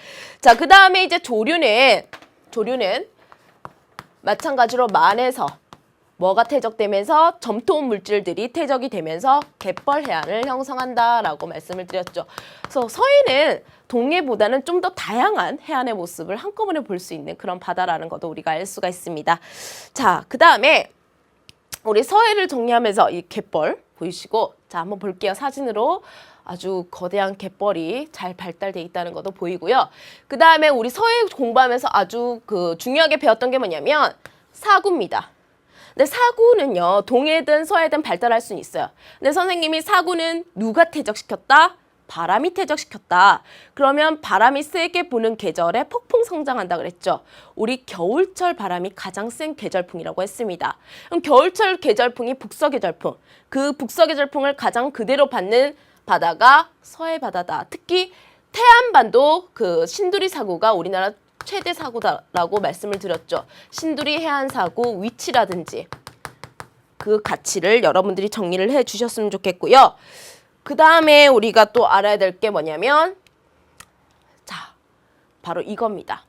자, 그 다음에 이제 조류는 마찬가지로 만에서 뭐가 퇴적되면서 점토온 물질들이 퇴적이 되면서 갯벌 해안을 형성한다라고 말씀을 드렸죠. 그래서 서해는 동해보다는 좀 더 다양한 해안의 모습을 한꺼번에 볼 수 있는 그런 바다라는 것도 우리가 알 수가 있습니다. 자, 그 다음에 우리 서해를 정리하면서 이 갯벌 보이시고, 자, 한번 볼게요. 사진으로 아주 거대한 갯벌이 잘 발달돼 있다는 것도 보이고요. 그 다음에 우리 서해 공부하면서 아주 중요하게 배웠던 게 뭐냐면 사구입니다. 근데 사구는요, 동해든 서해든 발달할 수는 있어요. 근데 선생님이 사구는 누가 퇴적시켰다? 바람이 퇴적시켰다. 그러면 바람이 세게 부는 계절에 폭풍 성장한다 그랬죠. 우리 겨울철 바람이 가장 센 계절풍이라고 했습니다. 그럼 겨울철 계절풍이 북서계절풍. 그 북서계절풍을 가장 그대로 받는 바다가 서해 바다다. 특히 태안반도 신두리 사구가 우리나라 최대 사고다라고 말씀을 드렸죠. 신두리 해안 사고 위치라든지 그 가치를 여러분들이 정리를 해 주셨으면 좋겠고요. 그 다음에 우리가 또 알아야 될 게 뭐냐면, 자, 바로 이겁니다.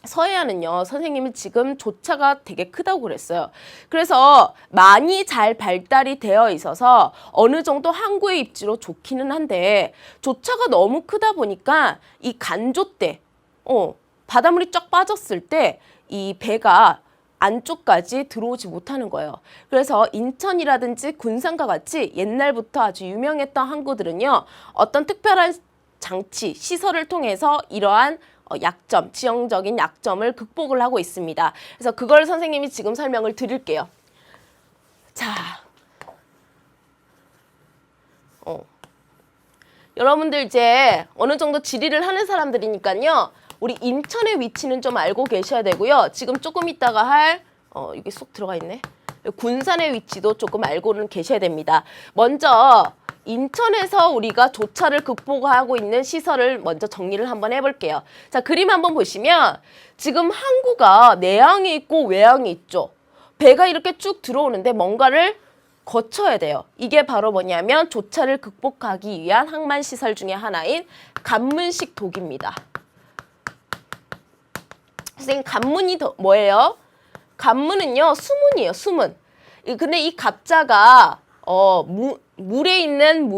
서해안은요, 선생님은 지금 조차가 되게 크다고 그랬어요. 그래서 많이 잘 발달이 되어 있어서 어느 정도 항구의 입지로 좋기는 한데, 조차가 너무 크다 보니까 이 간조 때, 바닷물이 쫙 빠졌을 때 이 배가 안쪽까지 들어오지 못하는 거예요. 그래서 인천이라든지 군산과 같이 옛날부터 아주 유명했던 항구들은요, 어떤 특별한 장치, 시설을 통해서 이러한 약점, 지형적인 약점을 극복을 하고 있습니다. 그래서 그걸 선생님이 지금 설명을 드릴게요. 자, 여러분들 이제 어느 정도 지리를 하는 사람들이니까요, 우리 인천의 위치는 좀 알고 계셔야 되고요. 지금 조금 있다가 할 이게 쏙 들어가 있네. 군산의 위치도 조금 알고는 계셔야 됩니다. 먼저 인천에서 우리가 조차를 극복하고 있는 시설을 먼저 정리를 한번 해볼게요. 자, 그림 한번 보시면 지금 항구가 내항이 있고 외항이 있죠. 배가 이렇게 쭉 들어오는데 뭔가를 거쳐야 돼요. 이게 바로 뭐냐면 조차를 극복하기 위한 항만시설 중에 하나인 간문식 독입니다. 선생님, 간문이 뭐예요? 간문은요, 수문이에요, 수문. 근데 이 갑자가 물에 있는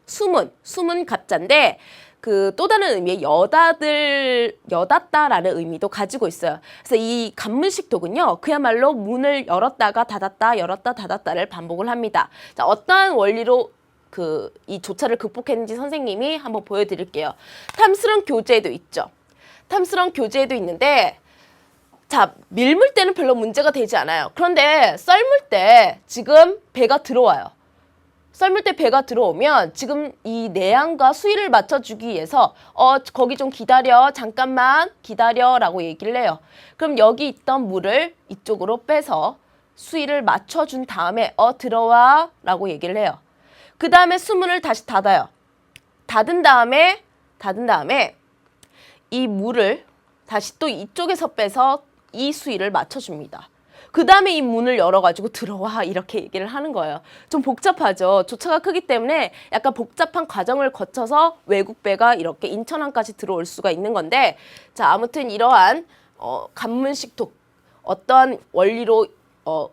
수문 갑자인데 또 다른 의미의 여닫다라는 의미도 가지고 있어요. 그래서 이 간문식 독은요, 그야말로 문을 열었다가 닫았다, 열었다 닫았다를 반복을 합니다. 자, 어떠한 원리로 이 조차를 극복했는지 선생님이 한번 보여드릴게요. 탐스런 교재에도 있죠. 탐스런 교재에도 있는데, 자, 밀물 때는 별로 문제가 되지 않아요. 그런데 썰물 때 지금 배가 들어와요. 썰물 때 배가 들어오면 지금 이 내양과 수위를 맞춰주기 위해서 거기 좀 기다려, 잠깐만 기다려 라고 얘기를 해요. 그럼 여기 있던 물을 이쪽으로 빼서 수위를 맞춰준 다음에 들어와 라고 얘기를 해요. 그 다음에 수문을 다시 닫아요. 닫은 다음에 이 물을 다시 또 이쪽에서 빼서 이 수위를 맞춰줍니다. 그 다음에 이 문을 열어가지고 들어와 이렇게 얘기를 하는 거예요. 좀 복잡하죠. 조차가 크기 때문에 약간 복잡한 과정을 거쳐서 외국배가 이렇게 인천항까지 들어올 수가 있는 건데, 자, 아무튼 이러한 관문식도 어떠한 원리로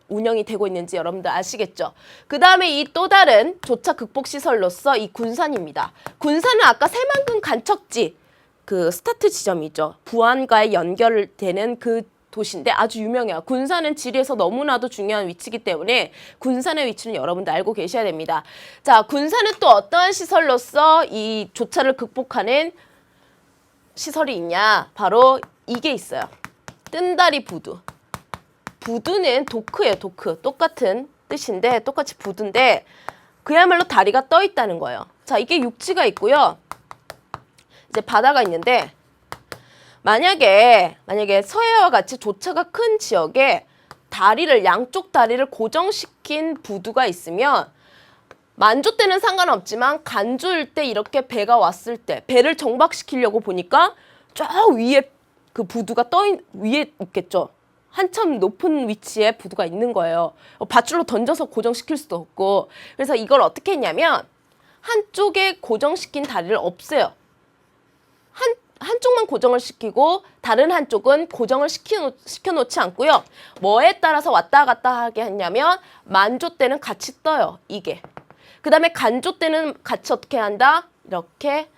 운영이 되고 있는지 여러분들 아시겠죠? 그 다음에 이 또 다른 조차 극복 시설로서 이 군산입니다. 군산은 아까 새만금 간척지 그 스타트 지점이죠. 부안과의 연결되는 그 도시인데 아주 유명해요. 군산은 지리에서 너무나도 중요한 위치이기 때문에 군산의 위치는 여러분들 알고 계셔야 됩니다. 자, 군산은 또 어떠한 시설로서 이 조차를 극복하는 시설이 있냐? 바로 이게 있어요. 뜬다리 부두. 부두는 도크예요, 도크. 똑같은 뜻인데 똑같이 부두인데 그야말로 다리가 떠 있다는 거예요. 자, 이게 육지가 있고요. 이제 바다가 있는데 만약에 서해와 같이 조차가 큰 지역에 양쪽 다리를 고정시킨 부두가 있으면 만조 때는 상관없지만 간조일 때 이렇게 배가 왔을 때 배를 정박시키려고 보니까 저 위에 그 부두가 위에 있겠죠. 한참 높은 위치에 부두가 있는 거예요. 밧줄로 던져서 고정시킬 수도 없고. 그래서 이걸 어떻게 했냐면 한쪽에 고정시킨 다리를 없애요. 한쪽만 고정을 시키고 다른 한쪽은 고정을 시켜놓지 않고요. 뭐에 따라서 왔다 갔다 하게 했냐면 만조 때는 같이 떠요. 이게. 그 다음에 간조 때는 같이 어떻게 한다? 이렇게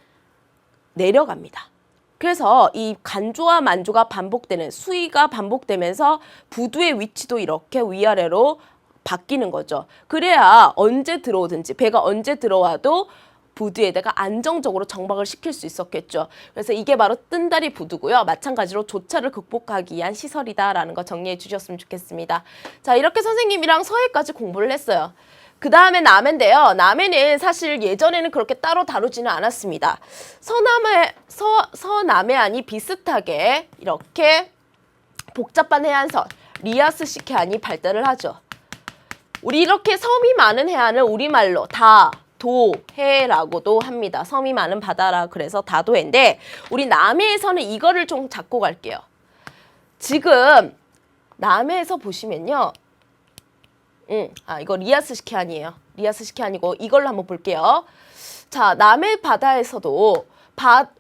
내려갑니다. 그래서 이 간조와 만조가 반복되는 수위가 반복되면서 부두의 위치도 이렇게 위아래로 바뀌는 거죠. 그래야 언제 들어오든지 배가 언제 들어와도 부두에다가 안정적으로 정박을 시킬 수 있었겠죠. 그래서 이게 바로 뜬다리 부두고요. 마찬가지로 조차를 극복하기 위한 시설이다라는 거 정리해 주셨으면 좋겠습니다. 자, 이렇게 선생님이랑 서해까지 공부를 했어요. 그 다음에 남해인데요. 남해는 사실 예전에는 그렇게 따로 다루지는 않았습니다. 서남해안이 비슷하게 이렇게 복잡한 해안선, 리아스식 해안이 발달을 하죠. 우리 이렇게 섬이 많은 해안을 우리말로 다도해라고도 합니다. 섬이 많은 바다라 그래서 다도해인데 우리 남해에서는 이거를 좀 잡고 갈게요. 지금 남해에서 보시면요. 이거 리아스식 해안이에요. 리아스식 해안이고 이걸로 한번 볼게요. 자, 남해 바다에서도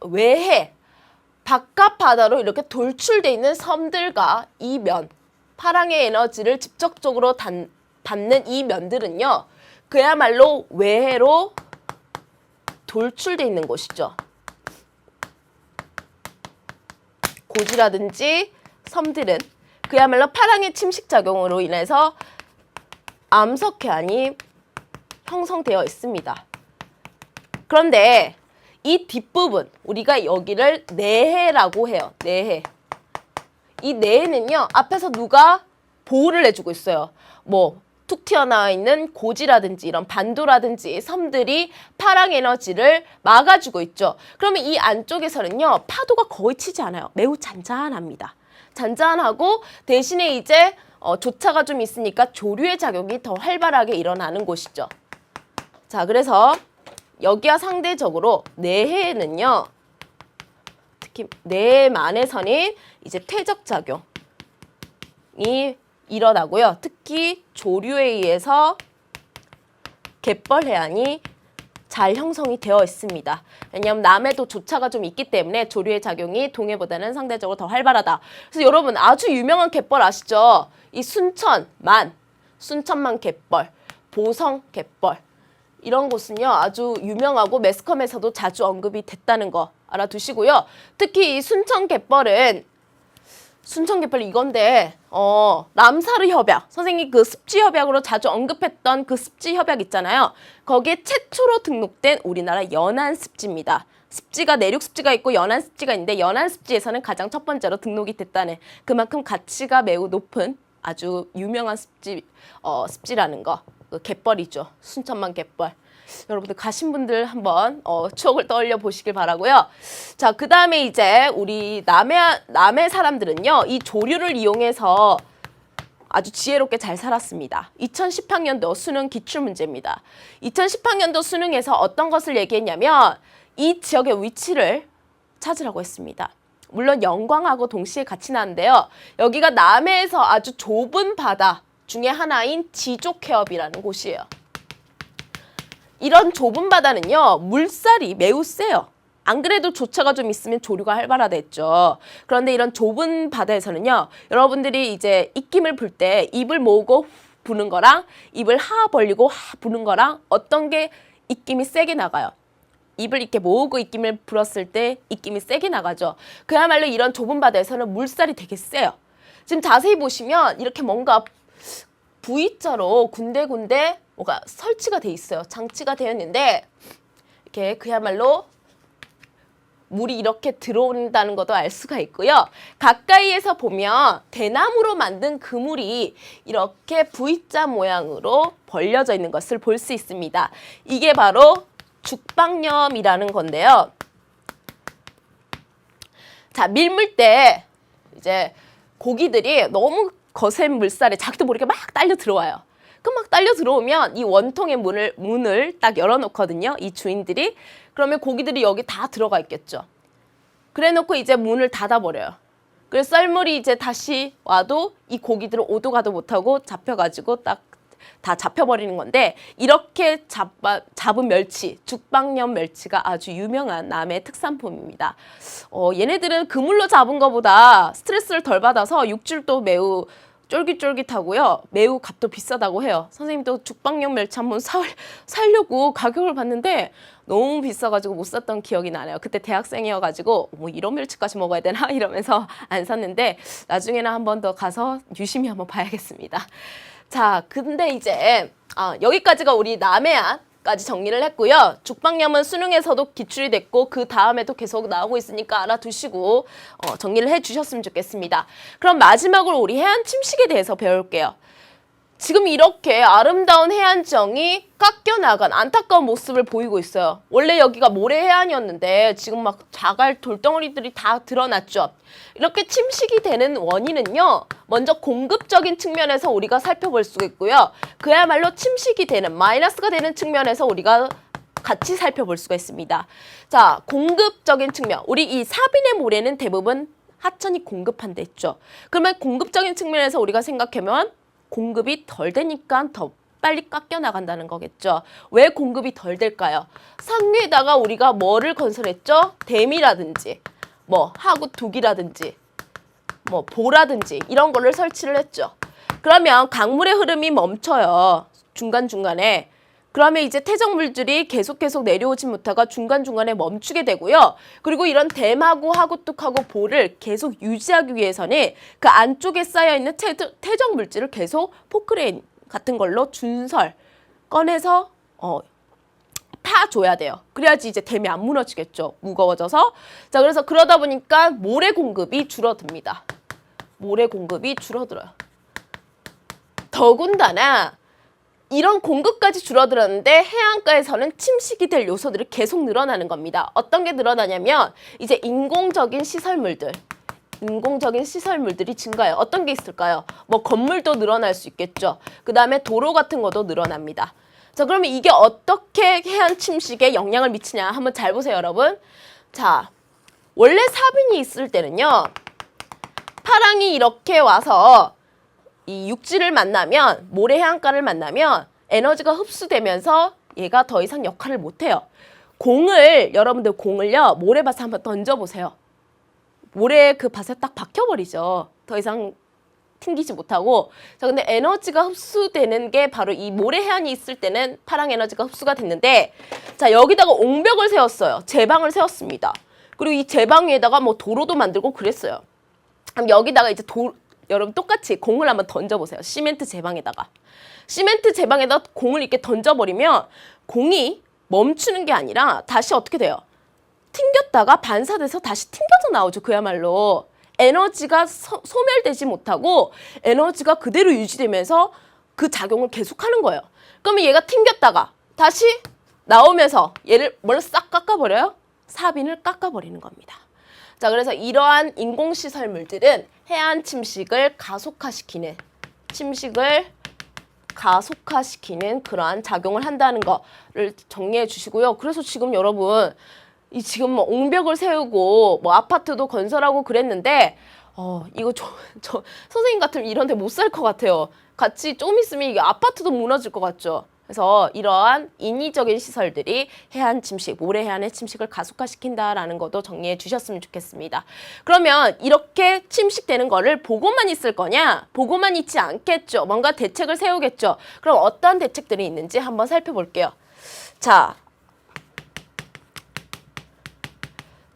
외해 바깥 바다로 이렇게 돌출돼 있는 섬들과 이 면, 파랑의 에너지를 직접적으로 받는 이 면들은요. 그야말로 외해로 돌출돼 있는 곳이죠. 고지라든지 섬들은 그야말로 파랑의 침식작용으로 인해서 암석해안이 형성되어 있습니다. 그런데 이 뒷부분, 우리가 여기를 내해라고 해요. 내해. 이 내해는요, 앞에서 누가 보호를 해주고 있어요. 툭 튀어나와 있는 고지라든지 이런 반도라든지 섬들이 파랑 에너지를 막아주고 있죠. 그러면 이 안쪽에서는요, 파도가 거의 치지 않아요. 매우 잔잔합니다. 잔잔하고 대신에 이제 조차가 좀 있으니까 조류의 작용이 더 활발하게 일어나는 곳이죠. 자, 그래서 여기와 상대적으로 내해는요, 특히 내해만에서는 이제 퇴적 작용이 일어나고요. 특히 조류에 의해서 갯벌 해안이 잘 형성이 되어 있습니다. 왜냐하면 남해도 조차가 좀 있기 때문에 조류의 작용이 동해보다는 상대적으로 더 활발하다. 그래서 여러분 아주 유명한 갯벌 아시죠? 이 순천만 갯벌, 보성 갯벌 이런 곳은요 아주 유명하고 매스컴에서도 자주 언급이 됐다는 거 알아두시고요. 특히 이 순천 갯벌 이건데 람사르 협약, 선생님 그 습지 협약으로 자주 언급했던 그 습지 협약 있잖아요. 거기에 최초로 등록된 우리나라 연안 습지입니다. 습지가 내륙 습지가 있고 연안 습지가 있는데 연안 습지에서는 가장 첫 번째로 등록이 됐다는 그만큼 가치가 매우 높은 아주 유명한 습지라는 거. 그 갯벌이죠. 순천만 갯벌. 여러분들 가신 분들 한번 추억을 떠올려 보시길 바라고요. 자, 그 다음에 이제 우리 남해 사람들은요, 이 조류를 이용해서 아주 지혜롭게 잘 살았습니다. 2010학년도 수능 기출문제입니다. 2010학년도 수능에서 어떤 것을 얘기했냐면 이 지역의 위치를 찾으라고 했습니다. 물론 영광하고 동시에 같이 나는데요. 여기가 남해에서 아주 좁은 바다 중에 하나인 지족해협이라는 곳이에요. 이런 좁은 바다는요, 물살이 매우 세요. 안 그래도 조차가 좀 있으면 조류가 활발하댔죠. 그런데 이런 좁은 바다에서는요, 여러분들이 이제 입김을 불 때 입을 모으고 부는 거랑 입을 하 벌리고 하 부는 거랑 어떤 게 입김이 세게 나가요? 입을 이렇게 모으고 입김을 불었을 때 입김이 세게 나가죠. 그야말로 이런 좁은 바다에서는 물살이 되게 세요. 지금 자세히 보시면 이렇게 뭔가 V자로 군데군데 뭐가 설치가 돼 있어요. 장치가 되어 있는데 이렇게 그야말로 물이 이렇게 들어온다는 것도 알 수가 있고요. 가까이에서 보면 대나무로 만든 그물이 이렇게 V자 모양으로 벌려져 있는 것을 볼 수 있습니다. 이게 바로 죽방염이라는 건데요. 자, 밀물 때 이제 고기들이 너무 거센 물살에 자기도 모르게 막 딸려 들어와요. 그럼 막 딸려 들어오면 이 원통의 문을 딱 열어놓거든요. 이 주인들이. 그러면 고기들이 여기 다 들어가 있겠죠. 그래 놓고 이제 문을 닫아버려요. 그래서 썰물이 이제 다시 와도 이 고기들은 오도 가도 못하고 잡혀가지고 딱 다 잡혀버리는 건데, 이렇게 잡은 멸치, 죽방염 멸치가 아주 유명한 남해 특산품입니다. 얘네들은 그물로 잡은 것보다 스트레스를 덜 받아서 육질도 매우 쫄깃쫄깃하고요. 매우 값도 비싸다고 해요. 선생님도 죽방염 멸치 한번 사려고 가격을 봤는데 너무 비싸가지고 못 샀던 기억이 나네요. 그때 대학생이어가지고 뭐 이런 멸치까지 먹어야 되나 이러면서 안 샀는데 나중에는 한 번 더 가서 유심히 한번 봐야겠습니다. 자, 근데 이제 여기까지가 우리 남해안까지 정리를 했고요. 죽방염은 수능에서도 기출이 됐고 그 다음에도 계속 나오고 있으니까 알아두시고 정리를 해주셨으면 좋겠습니다. 그럼 마지막으로 우리 해안 침식에 대해서 배울게요. 지금 이렇게 아름다운 해안지형이 깎여나간 안타까운 모습을 보이고 있어요. 원래 여기가 모래해안이었는데 지금 막 자갈 돌덩어리들이 다 드러났죠. 이렇게 침식이 되는 원인은요, 먼저 공급적인 측면에서 우리가 살펴볼 수가 있고요. 그야말로 침식이 되는, 마이너스가 되는 측면에서 우리가 같이 살펴볼 수가 있습니다. 자, 공급적인 측면. 우리 이 사빈의 모래는 대부분 하천이 공급한다 했죠. 그러면 공급적인 측면에서 우리가 생각하면 공급이 덜 되니까 더 빨리 깎여 나간다는 거겠죠. 왜 공급이 덜 될까요? 산 위에다가 우리가 뭐를 건설했죠? 댐이라든지 뭐 하구 둑이라든지 뭐 보라든지 이런 거를 설치를 했죠. 그러면 강물의 흐름이 멈춰요. 중간중간에. 그러면 이제 퇴적물들이 계속 내려오지 못하고 중간중간에 멈추게 되고요. 그리고 이런 댐하고 하구뚝하고 보를 계속 유지하기 위해서는 그 안쪽에 쌓여있는 퇴적물질을 계속 포크레인 같은 걸로 준설 꺼내서 파줘야 돼요. 그래야지 이제 댐이 안 무너지겠죠. 무거워져서. 자, 그래서 그러다 보니까 모래 공급이 줄어듭니다. 모래 공급이 줄어들어요. 더군다나 이런 공급까지 줄어들었는데 해안가에서는 침식이 될 요소들이 계속 늘어나는 겁니다. 어떤 게 늘어나냐면 이제 인공적인 시설물들이 증가해요. 어떤 게 있을까요? 뭐 건물도 늘어날 수 있겠죠. 그 다음에 도로 같은 것도 늘어납니다. 자, 그러면 이게 어떻게 해안 침식에 영향을 미치냐 한번 잘 보세요, 여러분. 자, 원래 사빈이 있을 때는요, 파랑이 이렇게 와서 이 육지를 만나면, 모래 해안가를 만나면 에너지가 흡수되면서 얘가 더 이상 역할을 못해요. 여러분들 공을요, 모래밭에 한번 던져보세요. 모래 그 밭에 딱 박혀버리죠. 더 이상 튕기지 못하고. 자, 근데 에너지가 흡수되는 게 바로 이 모래 해안이 있을 때는 파랑 에너지가 흡수가 됐는데, 자, 여기다가 옹벽을 세웠어요. 제방을 세웠습니다. 그리고 이 제방 위에다가 뭐 도로도 만들고 그랬어요. 그럼 여기다가 이제 여러분 똑같이 공을 한번 던져보세요. 시멘트 제방에다가 공을 이렇게 던져버리면 공이 멈추는 게 아니라 다시 어떻게 돼요? 튕겼다가 반사돼서 다시 튕겨져 나오죠. 그야말로 에너지가 소멸되지 못하고 에너지가 그대로 유지되면서 그 작용을 계속하는 거예요. 그러면 얘가 튕겼다가 다시 나오면서 얘를 뭘 싹 깎아버려요? 사빈을 깎아버리는 겁니다. 자, 그래서 이러한 인공시설물들은 해안 침식을 가속화시키는 그러한 작용을 한다는 거를 정리해 주시고요. 그래서 지금 여러분 지금 뭐 옹벽을 세우고 뭐 아파트도 건설하고 그랬는데 이거 저 선생님 같으면 이런 데 못 살 것 같아요. 같이 좀 있으면 이게 아파트도 무너질 것 같죠. 그래서 이러한 인위적인 시설들이 해안 침식, 모래 해안의 침식을 가속화시킨다라는 것도 정리해 주셨으면 좋겠습니다. 그러면 이렇게 침식되는 거를 보고만 있을 거냐? 보고만 있지 않겠죠. 뭔가 대책을 세우겠죠. 그럼 어떤 대책들이 있는지 한번 살펴볼게요. 자,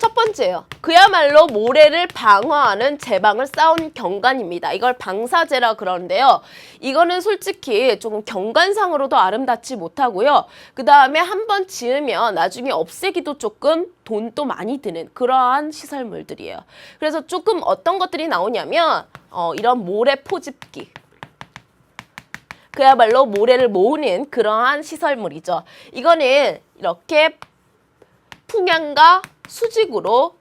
첫 번째요. 그야말로 모래를 방어하는 제방을 쌓은 경관입니다. 이걸 방사제라 그러는데요. 이거는 솔직히 조금 경관상으로도 아름답지 못하고요. 그 다음에 한번 지으면 나중에 없애기도 조금 돈도 많이 드는 그러한 시설물들이에요. 그래서 조금 어떤 것들이 나오냐면 이런 모래 포집기. 그야말로 모래를 모으는 그러한 시설물이죠. 이거는 이렇게 풍향과 수직으로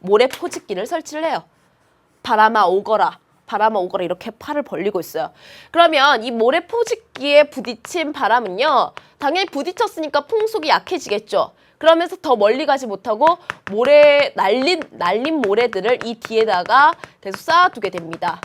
모래 포집기를 설치를 해요. 바람아 오거라 이렇게 팔을 벌리고 있어요. 그러면 이 모래 포집기에 부딪힌 바람은요, 당연히 부딪혔으니까 풍속이 약해지겠죠. 그러면서 더 멀리 가지 못하고 날린 모래들을 이 뒤에다가 계속 쌓아두게 됩니다.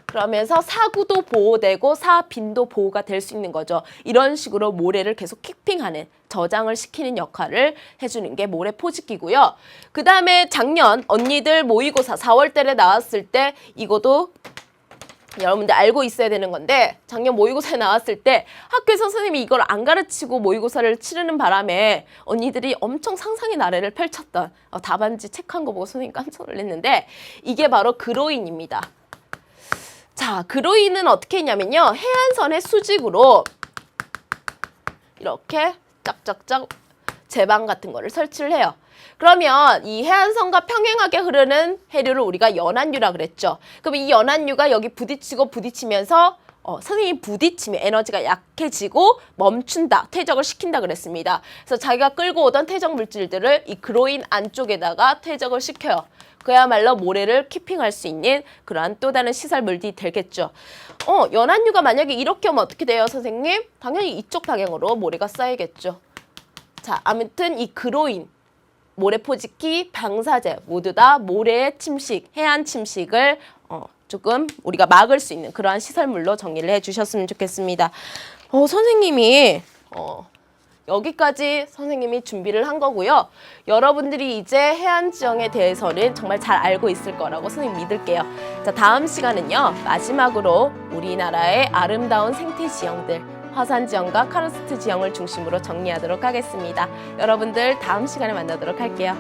그러면서 사구도 보호되고 사빈도 보호가 될 수 있는 거죠. 이런 식으로 모래를 계속 키핑하는, 저장을 시키는 역할을 해주는 게 모래 포집기고요. 그 다음에 작년 언니들 모의고사 4월달에 나왔을 때 이것도 여러분들 알고 있어야 되는 건데, 작년 모의고사에 나왔을 때 학교에서 선생님이 이걸 안 가르치고 모의고사를 치르는 바람에 언니들이 엄청 상상의 나래를 펼쳤던 답안지 체크한 거 보고 선생님 깜짝 놀랐는데, 이게 바로 그로인입니다. 자, 그로인은 어떻게 했냐면요, 해안선의 수직으로 이렇게 짝짝짝 제방 같은 거를 설치를 해요. 그러면 이 해안선과 평행하게 흐르는 해류를 우리가 연안유라 그랬죠. 그럼 이 연안유가 여기 부딪히면서 선생님이 부딪히면 에너지가 약해지고 멈춘다, 퇴적을 시킨다 그랬습니다. 그래서 자기가 끌고 오던 퇴적 물질들을 이 그로인 안쪽에다가 퇴적을 시켜요. 그야말로 모래를 키핑할 수 있는 그러한 또 다른 시설물들이 되겠죠. 연안유가 만약에 이렇게 오면 어떻게 돼요, 선생님? 당연히 이쪽 방향으로 모래가 쌓이겠죠. 자, 아무튼 이 그로인, 모래 포집기, 방사제 모두 다 모래의 침식, 해안 침식을 조금 우리가 막을 수 있는 그러한 시설물로 정리를 해주셨으면 좋겠습니다. 선생님이 여기까지 선생님이 준비를 한 거고요. 여러분들이 이제 해안 지형에 대해서는 정말 잘 알고 있을 거라고 선생님 믿을게요. 자, 다음 시간은요, 마지막으로 우리나라의 아름다운 생태 지형들, 화산 지형과 카르스트 지형을 중심으로 정리하도록 하겠습니다. 여러분들 다음 시간에 만나도록 할게요.